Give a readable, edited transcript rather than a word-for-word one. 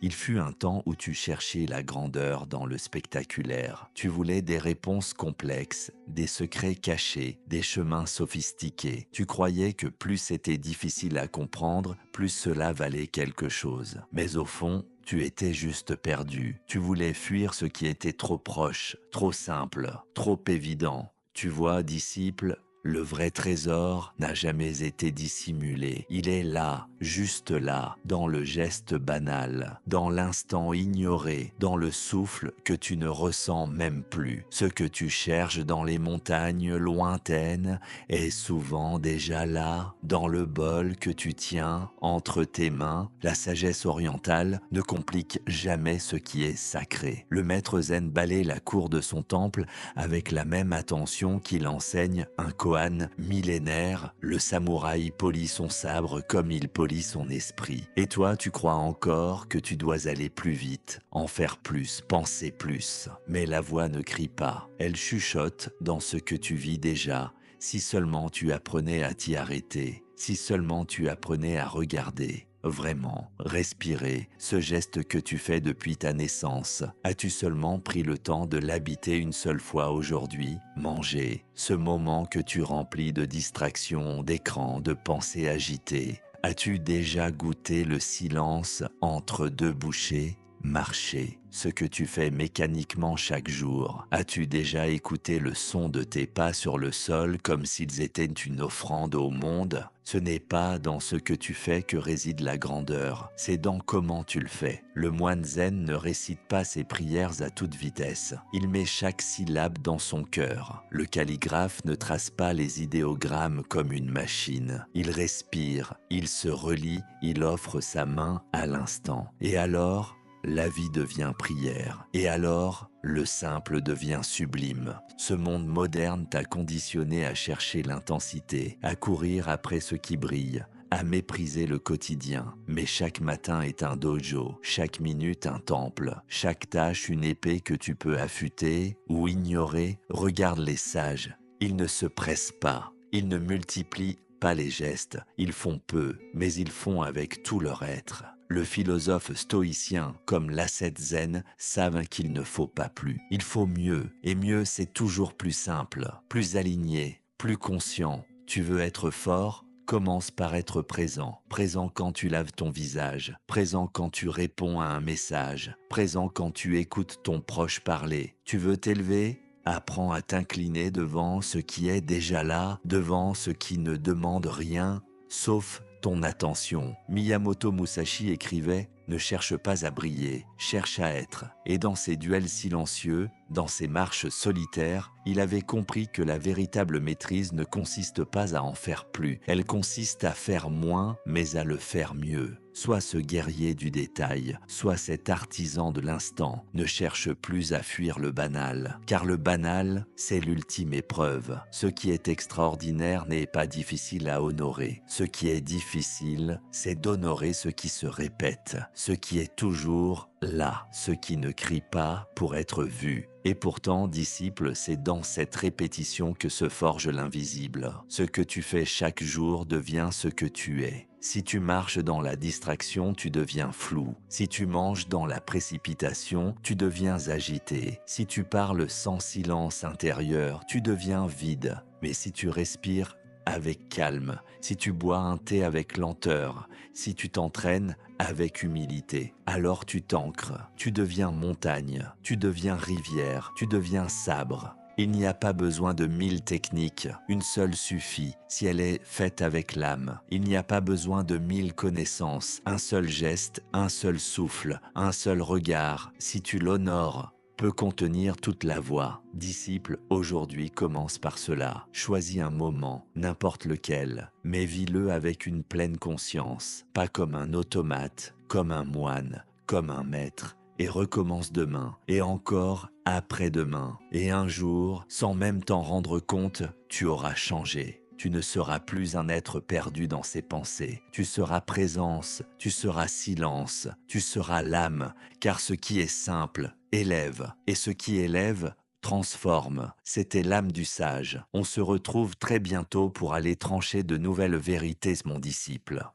Il fut un temps où tu cherchais la grandeur dans le spectaculaire. Tu voulais des réponses complexes, des secrets cachés, des chemins sophistiqués. Tu croyais que plus c'était difficile à comprendre, plus cela valait quelque chose. Mais au fond, tu étais juste perdu. Tu voulais fuir ce qui était trop proche, trop simple, trop évident. Tu vois, disciple, le vrai trésor n'a jamais été dissimulé. Il est là, juste là, dans le geste banal, dans l'instant ignoré, dans le souffle que tu ne ressens même plus. Ce que tu cherches dans les montagnes lointaines est souvent déjà là, dans le bol que tu tiens entre tes mains. La sagesse orientale ne complique jamais ce qui est sacré. Le maître zen balaye la cour de son temple avec la même attention qu'il enseigne un koan millénaire. Le samouraï polit son sabre comme il polit son esprit. Et toi, tu crois encore que tu dois aller plus vite, en faire plus, penser plus. Mais la voix ne crie pas, elle chuchote dans ce que tu vis déjà. Si seulement tu apprenais à t'y arrêter, si seulement tu apprenais à regarder. Vraiment, respirer, ce geste que tu fais depuis ta naissance, as-tu seulement pris le temps de l'habiter une seule fois aujourd'hui? Manger, ce moment que tu remplis de distractions, d'écrans, de pensées agitées. As-tu déjà goûté le silence entre deux bouchées? Marcher, ce que tu fais mécaniquement chaque jour. As-tu déjà écouté le son de tes pas sur le sol comme s'ils étaient une offrande au monde? Ce n'est pas dans ce que tu fais que réside la grandeur, c'est dans comment tu le fais. Le moine zen ne récite pas ses prières à toute vitesse. Il met chaque syllabe dans son cœur. Le calligraphe ne trace pas les idéogrammes comme une machine. Il respire, il se relie, il offre sa main à l'instant. Et alors, la vie devient prière, et alors, le simple devient sublime. Ce monde moderne t'a conditionné à chercher l'intensité, à courir après ce qui brille, à mépriser le quotidien. Mais chaque matin est un dojo, chaque minute un temple, chaque tâche une épée que tu peux affûter ou ignorer. Regarde les sages, ils ne se pressent pas, ils ne multiplient pas les gestes, ils font peu, mais ils font avec tout leur être. Le philosophe stoïcien comme l'ascète zen savent qu'il ne faut pas plus. Il faut mieux, et mieux c'est toujours plus simple, plus aligné, plus conscient. Tu veux être fort? Commence par être présent. Présent quand tu laves ton visage, présent quand tu réponds à un message, présent quand tu écoutes ton proche parler. Tu veux t'élever? Apprends à t'incliner devant ce qui est déjà là, devant ce qui ne demande rien, sauf ton attention. Miyamoto Musashi écrivait « Ne cherche pas à briller, cherche à être ». Et dans ses duels silencieux, dans ses marches solitaires, il avait compris que la véritable maîtrise ne consiste pas à en faire plus, elle consiste à faire moins, mais à le faire mieux. Sois ce guerrier du détail, sois cet artisan de l'instant. Ne cherche plus à fuir le banal, car le banal, c'est l'ultime épreuve. Ce qui est extraordinaire n'est pas difficile à honorer. Ce qui est difficile, c'est d'honorer ce qui se répète, ce qui est toujours là, ce qui ne crie pas pour être vu. Et pourtant, disciple, c'est dans cette répétition que se forge l'invisible. Ce que tu fais chaque jour devient ce que tu es. Si tu marches dans la distraction, tu deviens flou. Si tu manges dans la précipitation, tu deviens agité. Si tu parles sans silence intérieur, tu deviens vide. Mais si tu respires avec calme, si tu bois un thé avec lenteur, si tu t'entraînes avec humilité, alors tu t'ancres, tu deviens montagne, tu deviens rivière, tu deviens sabre. Il n'y a pas besoin de 1000 techniques, une seule suffit si elle est faite avec l'âme. Il n'y a pas besoin de 1000 connaissances, un seul geste, un seul souffle, un seul regard. Si tu l'honores, peut contenir toute la voix. Disciple, aujourd'hui commence par cela. Choisis un moment, n'importe lequel, mais vis-le avec une pleine conscience, pas comme un automate, comme un moine, comme un maître. Et recommence demain, et encore après-demain. Et un jour, sans même t'en rendre compte, tu auras changé. Tu ne seras plus un être perdu dans ses pensées. Tu seras présence, tu seras silence, tu seras l'âme, car ce qui est simple élève, et ce qui élève transforme. C'était l'âme du sage. On se retrouve très bientôt pour aller trancher de nouvelles vérités, mon disciple.